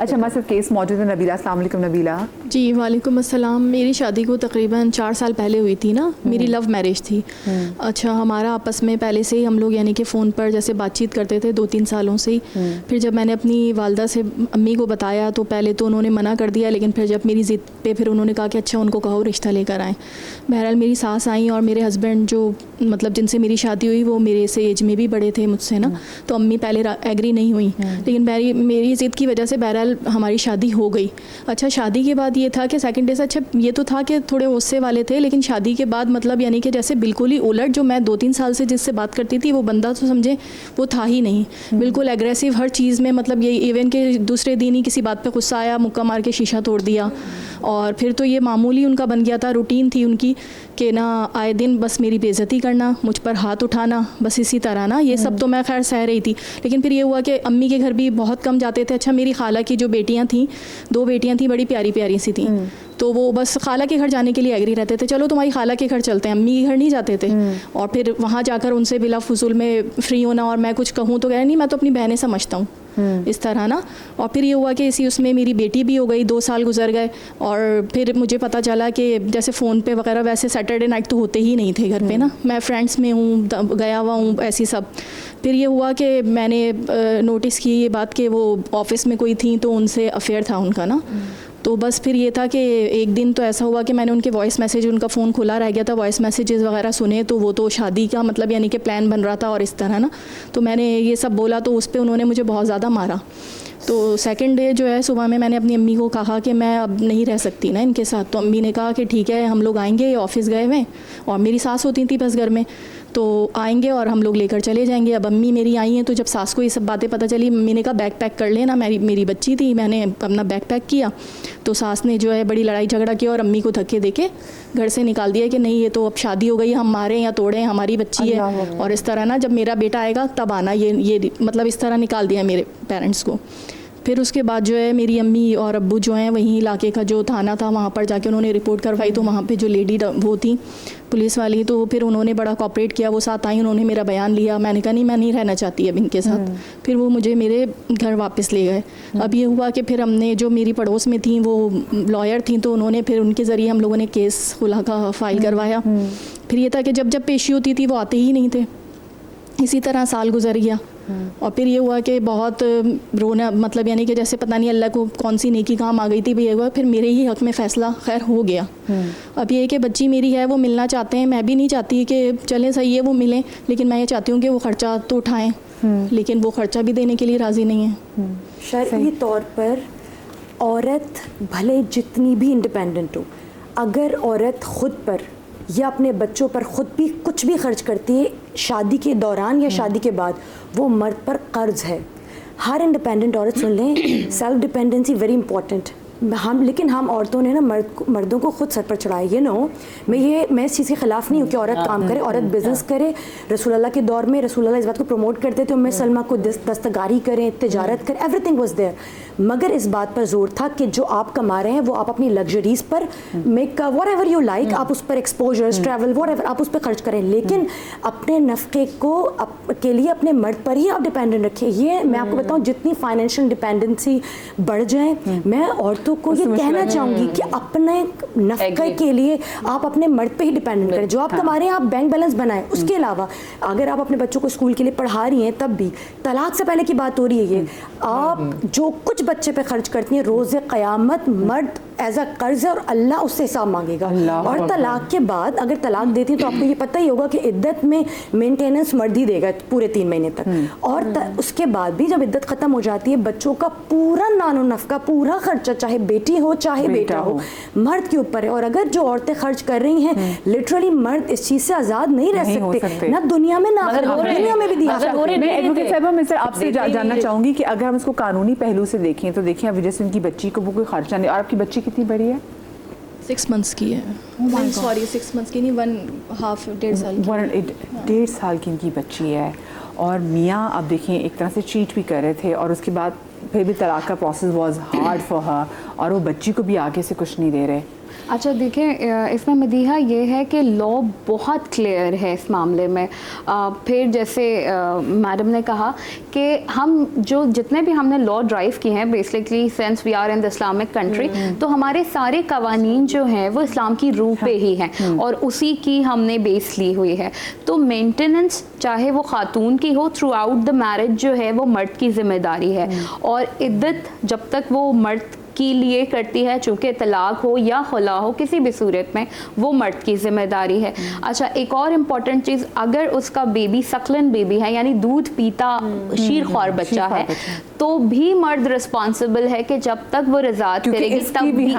अच्छा हमारे साथ केस मौजूद है नबीला। अस्सलाम वालेकुम नबीला। जी वालेकुम अस्सलाम। मेरी शादी को तकरीबन 4 साल पहले हुई थी ना, मेरी लव मैरिज थी। अच्छा हमारा आपस में पहले से ही हम लोग यानी कि फ़ोन पर जैसे बातचीत करते थे 2-3 सालों से ही। फिर जब मैंने अपनी वालदा से अम्मी को बताया तो पहले तो उन्होंने मना कर दिया, लेकिन फिर जब मेरी ज़िद पे फिर उन्होंने कहा कि अच्छा उनको कहो रिश्ता लेकर आएँ। बहरहाल मेरी सास आई और मेरे हस्बैंड जो मतलब जिनसे मेरी शादी हुई वो मेरे से एज में भी बड़े थे मुझसे ना, तो अम्मी पहले एग्री नहीं हुई, लेकिन मेरी ज़िद की वजह से बहरहाल हमारी शादी हो गई। अच्छा शादी के बाद ये था कि सेकंड डे से अच्छा ये तो था कि थोड़े गुस्से वाले थे, लेकिन शादी के बाद मतलब यानी कि जैसे बिल्कुल ही उलट, जो मैं 2-3 साल से जिससे बात करती थी वो बंदा तो समझे वो था ही नहीं, बिल्कुल एग्रेसिव हर चीज़ में। मतलब ये इवन के दूसरे दिन ही किसी बात पे गुस्सा आया, मुक्का मार के शीशा तोड़ दिया। और फिर तो ये मामूली उनका बन गया था, रूटीन थी उनकी कि ना आए दिन बस मेरी बेइज्जती करना, मुझ पर हाथ उठाना, बस इसी तरह ना। ये सब तो मैं खैर सह रही थी, लेकिन फिर ये हुआ कि अम्मी के घर भी बहुत कम जाते थे। अच्छा मेरी खाला की जो बेटियां थीं, 2 बेटियां थीं, बड़ी प्यारी प्यारी सी थीं, तो वो बस खाला के घर जाने के लिए एग्री रहते थे, चलो तुम्हारी खाला के घर चलते हैं, अम्मी के घर नहीं जाते थे। और फिर वहाँ जाकर उनसे बिला फजूल में फ्री होना, और मैं कुछ कहूँ तो कह नहीं मैं तो अपनी बहनें समझता हूँ, इस तरह ना। और फिर ये हुआ कि इसी उसमें मेरी बेटी भी हो गई, 2 साल गुजर गए। और फिर मुझे पता चला कि जैसे फ़ोन पे वगैरह, वैसे सैटरडे नाइट तो होते ही नहीं थे घर पे ना, मैं फ्रेंड्स में हूँ, गया हुआ हूँ, ऐसी सब। फिर ये हुआ कि मैंने नोटिस की ये बात कि वो ऑफिस में कोई थी तो उनसे अफेयर था उनका ना। तो बस फिर ये था कि एक दिन तो ऐसा हुआ कि मैंने उनके वॉइस मैसेज, उनका फ़ोन खुला रह गया था, वॉइस मैसेजेस वगैरह सुने, तो वो तो शादी का मतलब यानी कि प्लान बन रहा था और इस तरह ना। तो मैंने ये सब बोला तो उस पर उन्होंने मुझे बहुत ज़्यादा मारा। तो सेकंड डे जो है सुबह में मैंने अपनी अम्मी को कहा कि मैं अब नहीं रह सकती ना इनके साथ। तो अम्मी ने कहा कि ठीक है हम लोग आएंगे, ऑफिस गए हुए और मेरी सास होती थी बस घर में, तो आएंगे और हम लोग लेकर चले जाएंगे। अब अम्मी मेरी आई हैं, तो जब सास को ये सब बातें पता चली, मम्मी ने कहा बैग पैक कर लेना, मेरी बच्ची थी, मैंने अपना बैग पैक किया। तो सास ने जो है बड़ी लड़ाई झगड़ा किया और अम्मी को धक्के देके घर से निकाल दिया कि नहीं ये तो अब शादी हो गई, हम मारें या तोड़ें, हमारी बच्ची है और इस तरह ना, जब मेरा बेटा आएगा तब आना, ये मतलब इस तरह निकाल दिया मेरे पेरेंट्स को। फिर उसके बाद जो है मेरी अम्मी और अब्बू जो हैं वहीं इलाके का जो थाना था वहाँ पर जाके उन्होंने रिपोर्ट करवाई। तो वहाँ पे जो लेडी वो थी पुलिस वाली, तो फिर उन्होंने बड़ा कोऑपरेट किया, वो साथ आई, उन्होंने मेरा बयान लिया। मैंने कहा नहीं मैं नहीं रहना चाहती अब इनके साथ। फिर वो मुझे मेरे घर वापस ले गए। अब ये हुआ कि फिर हमने, जो मेरी पड़ोस में थी वो लॉयर थी, तो उन्होंने फिर उनके ज़रिए हम लोगों ने केस खुला का फ़ाइल करवाया। फिर ये था कि जब पेशी होती थी वो आते ही नहीं थे। इसी तरह साल गुजर गया और फिर ये हुआ कि बहुत रोना, मतलब यानी कि जैसे पता नहीं अल्लाह को कौन सी नेकी काम आ गई थी भी, हुआ फिर मेरे ही हक़ में फ़ैसला खैर हो गया। अब ये कि बच्ची मेरी है, वो मिलना चाहते हैं, मैं भी नहीं चाहती कि चलें सही है वो मिलें, लेकिन मैं ये चाहती हूँ कि वो ख़र्चा तो उठाएँ, लेकिन वो ख़र्चा भी देने के लिए राज़ी नहीं है। शरई तौर पर औरत भले जितनी भी इंडिपेंडेंट हो, अगर औरत ख़ुद पर या अपने बच्चों पर ख़ुद भी कुछ भी खर्च करती है शादी के दौरान या शादी के बाद, वो मर्द पर कर्ज है। हर इंडिपेंडेंट औरत सुन लें, सेल्फ डिपेंडेंसी वेरी इंपॉर्टेंट। लेकिन हम औरतों ने ना मर्दों को खुद सर पर चढ़ाया। मैं इस चीज़ के ख़िलाफ़ नहीं हूँ कि औरत काम करे, औरत बिज़नेस करे। रसूल अल्लाह के दौर में रसूल अल्लाह इस बात को प्रमोट करते थे, उम्मे सलमा को दस्तकारी करें, तिजारत करें, एवरीथिंग वाज देयर। मगर इस बात पर जोर था कि जो आप कमा रहे हैं वो आप अपनी लग्जरीज़ पर, मेक व्हाटएवर यू लाइक, आप उस पर एक्सपोजर्स, ट्रैवल, व्हाटएवर आप उस पर खर्च करें, लेकिन अपने नफ़े के लिए अपने मर्द पर ही आप डिपेंडेंट रखें। ये मैं आपको बताऊँ, जितनी फाइनेंशियल डिपेंडेंसी बढ़ जाए, मैं औरतों को ये कहना चाहूँगी कि अपने नफ़े के लिए आप अपने मर्द पे ही डिपेंडेंट करें। जो आप कमा रहे हैं आप बैंक बैलेंस बनाएं। उसके अलावा अगर आप अपने बच्चों को स्कूल के लिए पढ़ा रही हैं, तब भी तलाक से पहले की बात हो रही है ये, आप जो कुछ बच्चे पे खर्च करती हैं, रोज़े क़यामत मर्द एज अ कर्ज है और अल्लाह उससे हिसाब मांगेगा। और तलाक के बाद अगर तलाक देती हैं तो आपको ये पता ही होगा कि इद्दत में मेंटेनेंस मर्द ही देगा पूरे 3 महीने तक। और उसके बाद भी जब इद्दत ख़त्म हो जाती है, बच्चों का पूरा नानो नफ़का, पूरा खर्चा, चाहे बेटी हो चाहे बेटा हो, मर्द के ऊपर है। और अगर जो औरतें खर्च कर रही हैं, लिटरली मर्द इस चीज़ से आज़ाद नहीं रह सकते, ना दुनिया में ना दुनिया में भी दिया। मैं एडवोकेट साहिबा मैं सर आपसे जानना चाहूँगी कि अगर हम इसको कानूनी पहलू से देखें तो देखिए अब जैसे उनकी बच्ची को वो कोई खर्चा नहीं, और आपकी बच्ची कितनी बड़ी है? 6 months की है। सॉरी 6 months की नहीं, 1.5 साल की। 1.5 साल की इनकी बच्ची है और मियाँ अब देखिए एक तरह से चीट भी कर रहे थे और उसके बाद फिर भी तलाक का process was hard for her, और वो बच्ची को भी आगे से कुछ नहीं दे रहे। अच्छा देखिए, इसमें मदीहा ये है कि लॉ बहुत क्लियर है इस मामले में। फिर जैसे मैडम ने कहा कि हम जो जितने भी हमने लॉ ड्राइव किए हैं, basically since we are in the Islamic country, तो हमारे सारे कवानीन जो हैं वो इस्लाम की रूह पे ही हैं और उसी की हमने बेस ली हुई है। तो मेंटेनेंस चाहे वो खातून की हो, थ्रू आउट द मैरिज जो है वो मर्द की जिम्मेदारी है, और इद्दत जब तक वो मर्द के लिए करती है, चूँकि तलाक हो या खुला हो, किसी भी सूरत में वो मर्द की जिम्मेदारी है। अच्छा, एक और इम्पॉर्टेंट चीज़, अगर उसका बेबी सकलन बेबी है यानी दूध पीता शीरख्वार बच्चा है, तो भी मर्द रिस्पॉन्सिबल है कि जब तक वो रज़ात करेगी तब भी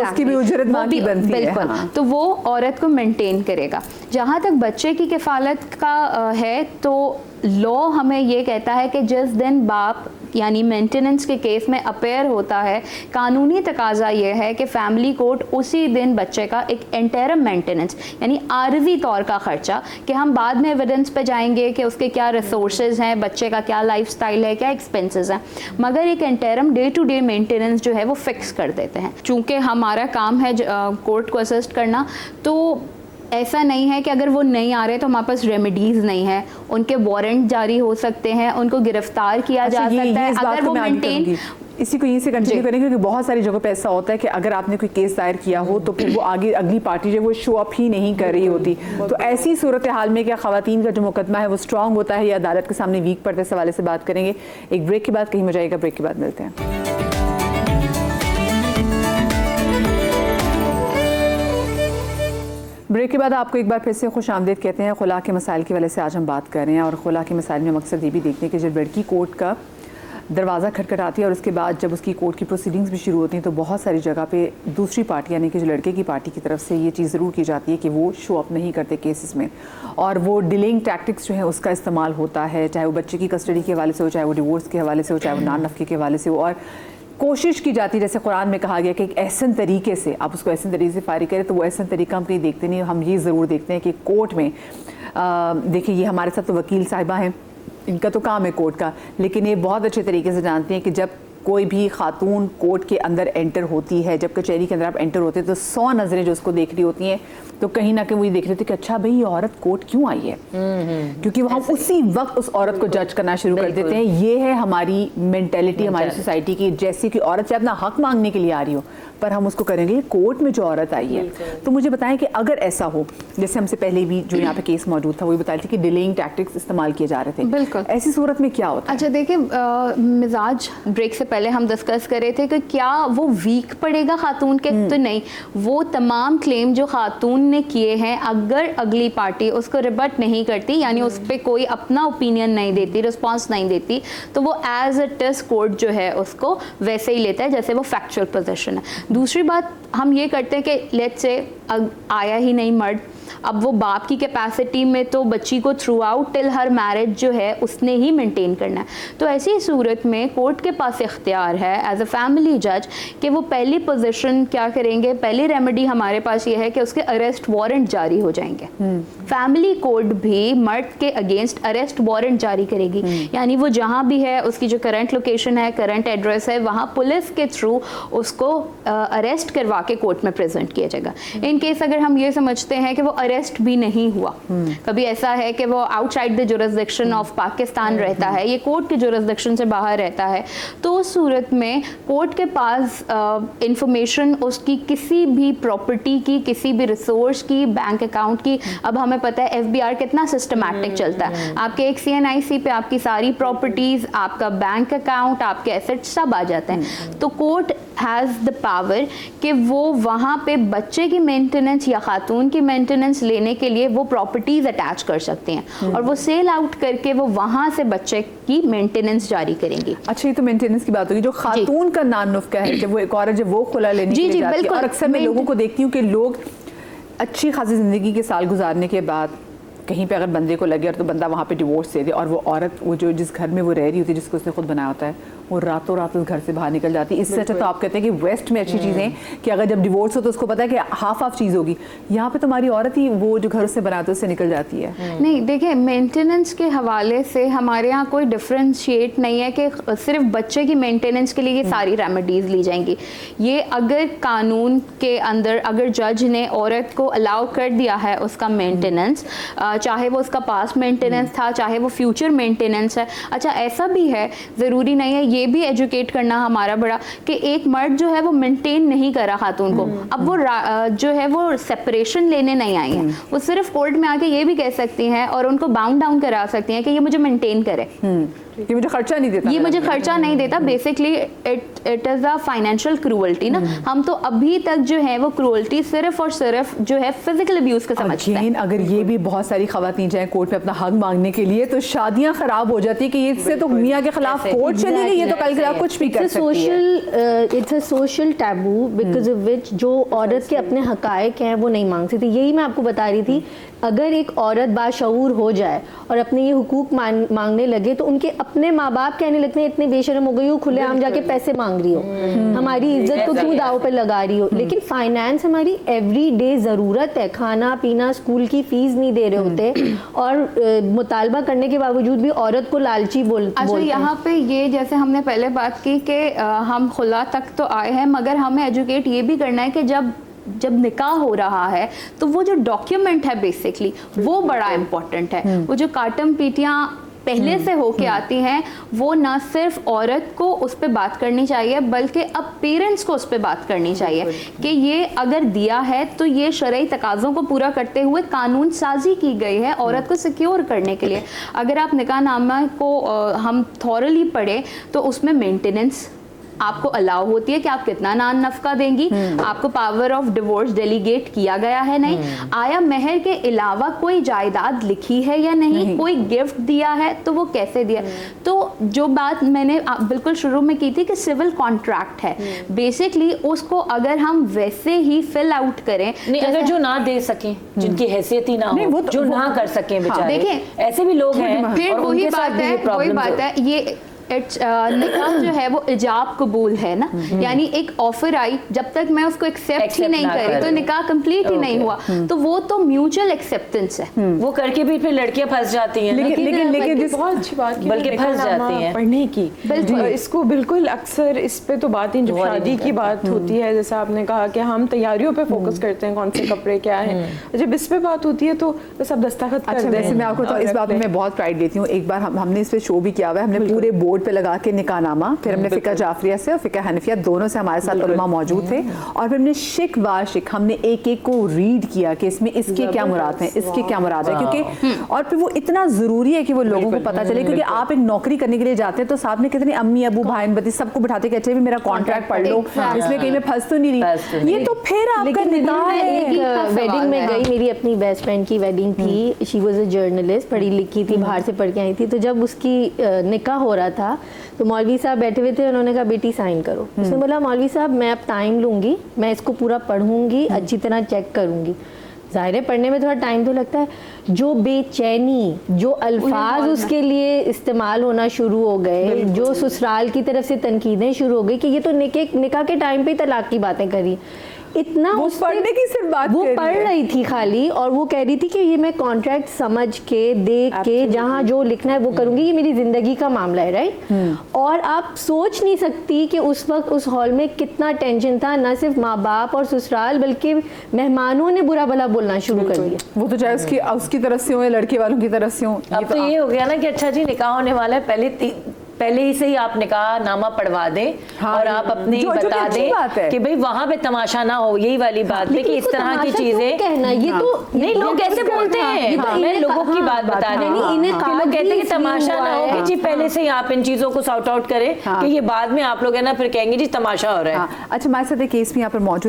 उसकी भी उजरत माँ की बनती है। बिल्कुल, तो वो औरत को मेंटेन करेगा। जहाँ तक बच्चे की किफ़ालत का है, तो लॉ हमें ये कहता है कि जिस दिन बाप यानी मेंटेनेंस के केस में अपेयर होता है, कानूनी तकाजा ये है कि फैमिली कोर्ट उसी दिन बच्चे का एक इंटरम मेंटेनेंस यानी आर्जी तौर का खर्चा, कि हम बाद में एविडेंस पे जाएंगे कि उसके क्या रिसोर्सेज हैं, बच्चे का क्या लाइफस्टाइल है, क्या एक्सपेंसेस हैं, मगर एक interim day to day maintenance जो है वो फिक्स कर देते हैं। चूँकि हमारा काम है कोर्ट को असिस्ट करना, तो ऐसा नहीं है कि अगर वो नहीं आ रहे तो हमारे पास रेमेडीज़ नहीं है, उनके वारंट जारी हो सकते हैं, उनको गिरफ्तार किया जा सकता है अगर वो मेंटेन। इसी को यहीं से कंटिन्यू करेंगे, क्योंकि बहुत सारी जगहों पे ऐसा होता है कि अगर आपने कोई केस दायर किया हो तो फिर वो आगे अगली पार्टी जो वो शो अप ही नहीं कर रही होती। तो ऐसी सूरत हाल में क्या ख़वातीन का जो मुकदमा है वो स्ट्रांग होता है या अदालत के सामने वीक पड़ता है, इस हवाले से बात करेंगे। एक ब्रेक के बाद कहीं हो जाएगा, ब्रेक के बाद मिलते हैं। ब्रेक के बाद आपको एक बार फिर से खुश आमदीद कहते हैं। खुला के मसाइल की वजह से आज हम बात कर रहे हैं, और खुला के मसाइल में मकसद ये भी देखने कि जब लड़की कोर्ट का दरवाज़ा खटखटाती है और उसके बाद जब उसकी कोर्ट की प्रोसीडिंग्स भी शुरू होती हैं, तो बहुत सारी जगह पे दूसरी पार्टी यानी कि जो लड़के की पार्टी की तरफ से ये चीज़ ज़रूर की जाती है कि वो शो अप नहीं करते केसेस में, और वो डिलेइंग टैक्टिक्स जो है उसका इस्तेमाल होता है, चाहे वो बच्चे की कस्टडी के हवाले से हो, चाहे वो डिवोर्स के हवाले से हो, चाहे वो नान नफ़के के हवाले से हो। और कोशिश की जाती है, जैसे कुरान में कहा गया कि एक ऐसन तरीके से आप उसको ऐसे तरीके से फारिग करें, तो वो ऐसा तरीका हम कहीं देखते नहीं। हम ये ज़रूर देखते हैं कि कोर्ट में देखिए, ये हमारे साथ तो वकील साहिबा हैं, इनका तो काम है कोर्ट का, लेकिन ये बहुत अच्छे तरीके से जानते हैं कि जब कोई भी खातून कोर्ट के अंदर एंटर होती है, जब कचहरी के अंदर आप एंटर होते हैं, तो 100 नज़रें जो उसको देख रही होती हैं, तो कहीं ना कहीं वो ये देख रहे थे कि अच्छा भाई ये औरत कोर्ट क्यों आई है, क्योंकि वो हम उसी वक्त उस औरत को जज करना शुरू कर देते हैं। ये है हमारी मेंटेलिटी हमारी सोसाइटी की, जैसे कि औरत से अपना हक मांगने के लिए आ रही हो, पर हम उसको करेंगे कोर्ट में जो औरत आई है। तो मुझे बताएं कि अगर ऐसा हो, जैसे हमसे पहले भी जो यहाँ पे केस मौजूद था वो बता रही थी कि डिलेइंग टैक्टिक्स इस्तेमाल किए जा रहे थे, बिल्कुल ऐसी सूरत में क्या होता है? अच्छा देखिए, मिजाज ब्रेक से पहले हम डिस्कस कर रहे थे कि क्या वो वीक पड़ेगा खातून के, तो नहीं, वो तमाम क्लेम जो खातून ने किए हैं, अगर अगली पार्टी उसको रिबट नहीं करती यानी उस पर कोई अपना ओपिनियन नहीं देती, रिस्पॉन्स नहीं देती, तो वो एज इट इज कोर्ट जो है उसको वैसे ही लेता है जैसे वो फैक्चुअल पोजीशन है। दूसरी बात हम ये करते हैं कि लेट्स से आया ही नहीं मर्द, अब वो बाप की कैपेसिटी में तो बच्ची को थ्रू आउट टिल हर मैरिज जो है उसने ही मेंटेन करना है, तो ऐसी सूरत में कोर्ट के पास इख्तियार है एज अ फैमिली जज कि वो पहली पोजीशन क्या करेंगे, पहली रेमेडी हमारे पास ये है कि उसके अरेस्ट वारंट जारी हो जाएंगे। फैमिली कोर्ट भी मर्द के अगेंस्ट अरेस्ट वारंट जारी करेगी, यानी वो जहाँ भी है उसकी जो करंट लोकेशन है, करंट एड्रेस है, वहाँ पुलिस के थ्रू उसको अरेस्ट करवा के कोर्ट में प्रेजेंट किया जाएगा। इन केस अगर हम ये समझते हैं कि वो अरेस्ट भी नहीं हुआ, कभी ऐसा है कि वो outside the jurisdiction of Pakistan रहता है, ये कोर्ट के जुरिसडिक्शन से बाहर रहता है, तो उस सूरत में कोर्ट के पास इंफॉर्मेशन उसकी किसी भी प्रॉपर्टी की, किसी भी रिसोर्स की, बैंक अकाउंट की, अब हमें पता है एफबीआर कितना सिस्टमैटिक चलता है, आपके एक सीएनआईसी पे आपकी सारी प्रॉपर्टीज, आपका बैंक अकाउंट, आपके एसेट्स सब आ जाते हैं। तो कोर्ट हैज़ द पावर कि वो वहाँ पे बच्चे की मेंटेनेंस या खातून की मेंटेनेंस लेने के लिए वो प्रॉपर्टीज अटैच कर सकते हैं और वो सेल आउट करके वो वहाँ से बच्चे की मेंटेनेंस जारी करेंगी। अच्छा, ये तो मेंटेनेंस की बात होगी। जो खातून का नान नुस्खा है, जब वो एक औरत जब वो खुला लेने के लिए जाती है, और अक्सर मैं लोगों को देखती हूँ कि लोग अच्छी खासी ज़िंदगी के साल गुजारने के बाद कहीं पे अगर बंदे को लगे और तो बंदा वहाँ पे डिवोर्स दे दे और वो औरत वो जो जिस घर में वो रह रही होती है जिसको उसने खुद बनाया होता है वो रातों रात उस घर से बाहर निकल जाती है। इससे अच्छा तो आप कहते हैं कि वेस्ट में अच्छी चीज़ें कि अगर जब डिवोर्स हो तो उसको पता है कि हाफ चीज़ होगी। यहाँ पे तुम्हारी औरत ही वो जो घर उससे बनाते उससे निकल जाती है। नहीं देखिए, मेंटेनेंस के हवाले से हमारे यहाँ कोई डिफ्रेंशिएट नहीं है कि सिर्फ बच्चे की मेंटेनेंस के लिए ये सारी रेमेडीज ली जाएंगी। ये अगर कानून के अंदर अगर जज ने औरत को अलाउ कर दिया है उसका मेंटेनेंस, चाहे वो उसका पास्ट मेंटेनेंस था चाहे वो फ्यूचर मेंटेनेंस है। अच्छा ऐसा भी है, ज़रूरी नहीं है, ये भी एजुकेट करना हमारा बड़ा कि एक मर्द जो है वो मेंटेन नहीं करा खातून को। अब वो जो है वो सेपरेशन लेने नहीं आई है, वो सिर्फ कोर्ट में आके ये भी कह सकती हैं और उनको बाउंड डाउन करा सकती हैं कि ये मुझे मेंटेन करे, ये मुझे खर्चा नहीं देता, ये मुझे खर्चा नहीं देता। Basically it is a financial cruelty ना। हम तो अभी तक जो है वो क्रूअल्टी सिर्फ और सिर्फ जो है फिजिकल अब्यूज का समझते हैं। अगर ये भी बहुत सारी खवातीन जाए कोर्ट में अपना हक मांगने के लिए तो शादियां खराब हो जाती है कि इससे तो मियाँ के खिलाफ कोर्ट चली गई, ये तो कल के खिलाफ कुछ भी कर सकती है। It's a social taboo because of which जो औरत के अपने हकायक हैं वो नहीं मांग सकती। यही मैं आपको बता रही थी, अगर एक औरत बाशऊर हो जाए और अपने ये हुकूक मांगने लगे तो उनके अपने माँ बाप कहने लगते हैं इतने बेशर्म हो गई हो, खुलेआम जाके पैसे मांग रही हो, हमारी इज्जत को क्यों दाव पे लगा रही हो। लेकिन फाइनेंस हमारी एवरीडे ज़रूरत है, खाना पीना स्कूल की फीस नहीं दे रहे होते और मुतालबा करने के बावजूद भी औरत को लालची बोलते हैं। यहाँ पे ये जैसे हमने पहले बात की कि हम खुला तक तो आए हैं, मगर हमें एजुकेट ये भी करना है कि जब निकाह हो रहा है तो वो जो डॉक्यूमेंट है बेसिकली वो बड़ा इम्पोर्टेंट है। वो जो काटम पीटियाँ पहले से होके आती हैं वो ना सिर्फ औरत को उस पर बात करनी चाहिए बल्कि अब पेरेंट्स को उस पर बात करनी चाहिए कि ये अगर दिया है तो ये शरई तकाज़ों को पूरा करते हुए कानून साजी की गई है औरत को सिक्योर करने के लिए। अगर आप निकाहनामा को हम थॉरली पढ़े तो उसमें मेंटेनेंस आपको अलाउ होती है कि आप कितना नान नफका देंगी, आपको पावर ऑफ डिवोर्स डेलीगेट किया गया है नहीं, आया महर के अलावा कोई जायदाद लिखी है या नहीं, कोई गिफ्ट दिया है तो वो कैसे दिया। तो जो बात मैंने बिल्कुल शुरू में की थी कि सिविल कॉन्ट्रैक्ट है, बेसिकली उसको अगर हम वैसे ही फिल आउट करें, नहीं अगर जो ना दे सकें, जिनकी हैसियत ही ना हो, जो ना कर सकें बेचारे, देखें ऐसे भी लोग हैं। फिर वही बात है ये निकाह जो है वो इजाब कबूल है ना, यानी एक ऑफर आई जब तक मैं उसको एक्सेप्ट ही नहीं करी तो निकाह कंप्लीट ही नहीं हुआ, तो वो तो म्यूचुअल एक्सेप्टेंस है। वो करके भी फिर लड़कियां फंस जाती हैं, लेकिन बहुत अच्छी बात बल्कि फंस जाती हैं पढ़ने की। इसको बिल्कुल अक्सर इस पे तो बात ही जब शादी की बात होती है, जैसा आपने कहा कि हम तैयारियों पे फोकस करते हैं, कौन से कपड़े क्या है, जब इस पे बात होती है तो बस अब दस्तखत कर दें। वैसे मैं आपको तो इस बात में मैं बहुत प्राइड लेती हूँ। एक बार हमने इस पे शो भी किया हुआ है, हमने पूरे बोर्ड पे लगा के निकाहनामा, फिर हमने फिका जाफरिया से और फिका हनफिया दोनों से हमारे साथ उलमा मौजूद थे और फिर हमने शिक वाशिक हमने एक एक को रीड किया कि इसमें इसके क्या मुराद हैं, इसके क्या मुराद है, क्योंकि और फिर वो इतना जरूरी है कि वो लोगों को पता चले, क्योंकि आप एक नौकरी करने के लिए जाते हैं तो साथ में कितने अम्मी अबू भाई बती सबको बिठाते कि अच्छा भी मेरा कॉन्ट्रैक्ट पढ़ लो, इसमें कहीं मैं फंस तो नहीं रही। ये तो फिर आपका निकाह है। वेडिंग में गई, मेरी अपनी बेस्ट फ्रेंड की वेडिंग थी, शी वाज अ जर्नलिस्ट, पढ़ी लिखी थी, बाहर से पढ़ के आई थी। तो जब उसकी निकाह हो रहा था तो मौलवी साहब बैठे हुए थे, उन्होंने कहा बेटी साइन करो। उसने बोला मौलवी साहब मैं अब टाइम लूँगी, मैं इसको पूरा पढ़ूंगी, अच्छी तरह चेक करूँगी। ज़ाहिर है पढ़ने में थोड़ा टाइम तो लगता है। जो बेचैनी, जो अल्फाज उसके लिए इस्तेमाल होना शुरू हो गए, जो ससुराल की तरफ से तनकीदें शुरू हो गई कि ये तो निकाह के टाइम पे तलाक की बातें करी, इतना वो पढ़ने की सिर्फ बात वो पढ़ रही थी खाली, और वो कह रही थी कि ये मैं कॉन्ट्रैक्ट समझ के देख के जहाँ जो लिखना है वो करूंगी, ये मेरी जिंदगी का मामला है, राइट। और आप सोच नहीं सकती कि उस वक्त उस हॉल में कितना टेंशन था, ना सिर्फ माँ बाप और ससुराल बल्कि मेहमानों ने बुरा भला बोलना शुरू कर दिया। वो तो चाहे उसकी तरफ से हो या लड़के वालों की तरफ से हो। अब तो ये हो गया ना कि अच्छा जी निकाह होने वाला है, पहले ही से ही आप निकाह नामा पढ़वा दें और आप अपने बता दें कि भाई वहाँ पे तमाशा ना हो, यही वाली बात पे कि इस तरह की चीजें कहना, ये तो नहीं लोग कैसे बोलते हैं, मैं लोगों की बात बता रही हूँ। लोग कहते हैं कि तमाशा ना हो, कि जी पहले से ही आप इन चीजों को सॉर्ट आउट करें कि ये बाद में आप लोग है ना फिर कहेंगे जी तमाशा हो रहा है। अच्छा, हमारे साथ एक केस भी यहाँ पर मौजूद